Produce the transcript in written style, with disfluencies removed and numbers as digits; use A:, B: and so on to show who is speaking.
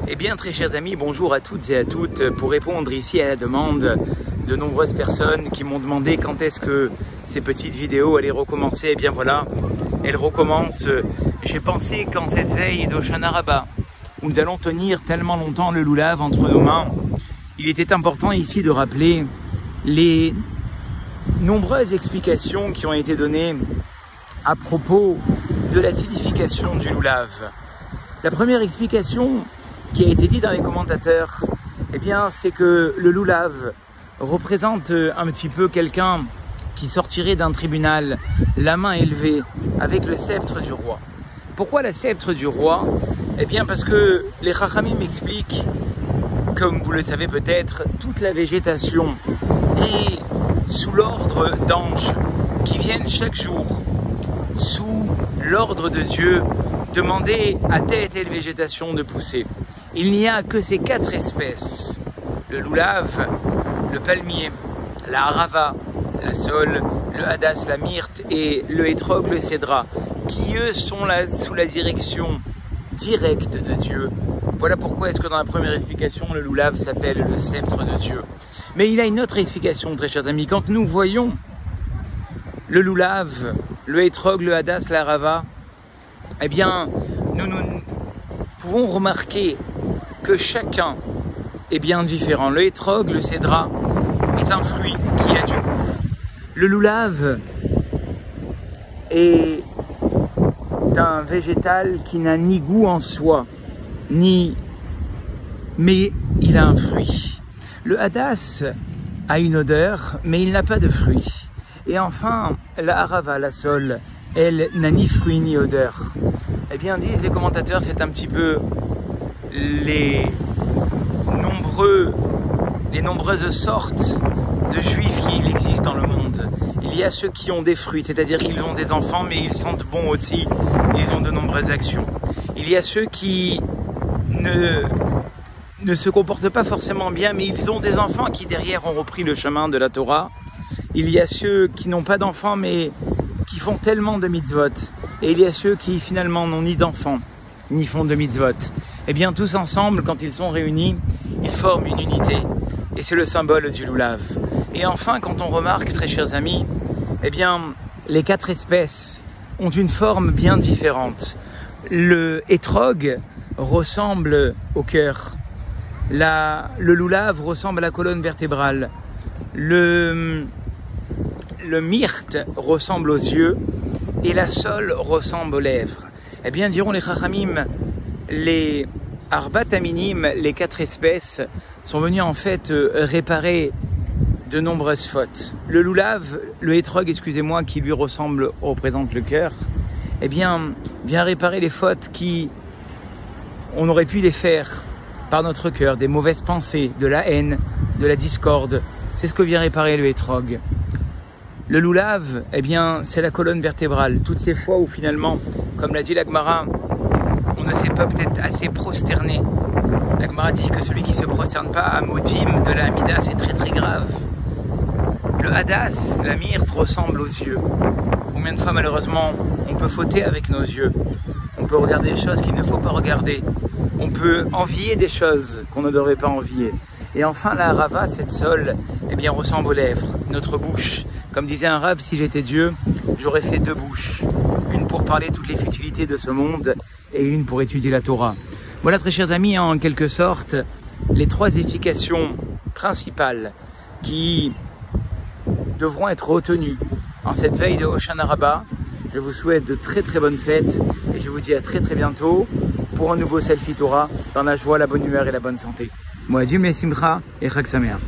A: Eh bien, très chers amis, bonjour à toutes et à toutes. Pour répondre ici à la demande de nombreuses personnes qui m'ont demandé quand est-ce que ces petites vidéos allaient recommencer, eh bien voilà, elles recommencent. J'ai pensé qu'en cette veille d'Hoshana Rabbah, où nous allons tenir tellement longtemps le loulav entre nos mains, il était important ici de rappeler les nombreuses explications qui ont été données à propos de la signification du loulav. La première explication qui a été dite dans les commentateurs, eh bien, c'est que le loulav représente un petit peu quelqu'un qui sortirait d'un tribunal, la main élevée, avec le sceptre du roi. Pourquoi le sceptre du roi? Eh bien, parce que les Chachamim m'expliquent, comme vous le savez peut-être, toute la végétation est sous l'ordre d'anges qui viennent chaque jour, sous l'ordre de Dieu, demander à telle et telle végétation de pousser. Il n'y a que ces 4 espèces, le loulav, le palmier, la harava, la sole, le hadas, la myrte et le hétrog, le cédra, qui eux sont sous la direction directe de Dieu. Voilà pourquoi est-ce que dans la première explication, le loulav s'appelle le sceptre de Dieu. Mais il a une autre explication, très chers amis. Quand nous voyons le loulav, le hétrog, le hadas, la harava, eh bien, nous pouvons remarquer que chacun est bien différent. Le hétrog, le cédra, est un fruit qui a du goût. Le loulav est un végétal qui n'a ni goût en soi, mais il a un fruit. Le hadas a une odeur, mais il n'a pas de fruit. Et enfin, la harava, la sole, elle n'a ni fruit ni odeur. Eh bien, disent les commentateurs, c'est un petit peu les nombreuses sortes de juifs qu'il existe dans le monde. Il y a ceux qui ont des fruits, c'est-à-dire qu'ils ont des enfants, mais ils sentent bon aussi, ils ont de nombreuses actions. Il y a ceux qui ne se comportent pas forcément bien, mais ils ont des enfants qui derrière ont repris le chemin de la Torah. Il y a ceux qui n'ont pas d'enfants, mais qui font tellement de mitzvot. Et il y a ceux qui finalement n'ont ni d'enfants, ni font de mitzvot. Eh bien, tous ensemble, quand ils sont réunis, ils forment une unité. Et c'est le symbole du loulav. Et enfin, quand on remarque, très chers amis, eh bien, les 4 espèces ont une forme bien différente. Le hétrog ressemble au cœur. Le loulav ressemble à la colonne vertébrale. Le myrte ressemble aux yeux. Et la sole ressemble aux lèvres. Eh bien, diront les chachamim, les arbat aminim, les 4 espèces, sont venus en fait réparer de nombreuses fautes. Le loulav, le hétrog, excusez-moi, qui lui représente le cœur, eh bien, vient réparer les fautes on aurait pu les faire par notre cœur, des mauvaises pensées, de la haine, de la discorde. C'est ce que vient réparer le hétrog. Le loulav, eh bien, c'est la colonne vertébrale. Toutes ces fois où finalement, comme l'a dit la Gemara, on ne s'est pas peut-être assez prosterné. La Gemara dit que celui qui ne se prosterne pas à Modim de la Hamida, c'est très très grave. Le hadas, la myrte, ressemble aux yeux. Combien de fois malheureusement on peut fauter avec nos yeux? On peut regarder des choses qu'il ne faut pas regarder. On peut envier des choses qu'on ne devrait pas envier. Et enfin la harava, cette sole, eh bien, ressemble aux lèvres, notre bouche. Comme disait un rave, si j'étais Dieu, j'aurais fait 2 bouches. Une pour parler toutes les futilités de ce monde et une pour étudier la Torah. Voilà, très chers amis, en quelque sorte, les 3 explications principales qui devront être retenues en cette veille de Hoshana Rabbah. Je vous souhaite de très très bonnes fêtes et je vous dis à très très bientôt pour un nouveau Selfie Torah dans la joie, la bonne humeur et la bonne santé. Moadim et Simcha et Chag Sameach.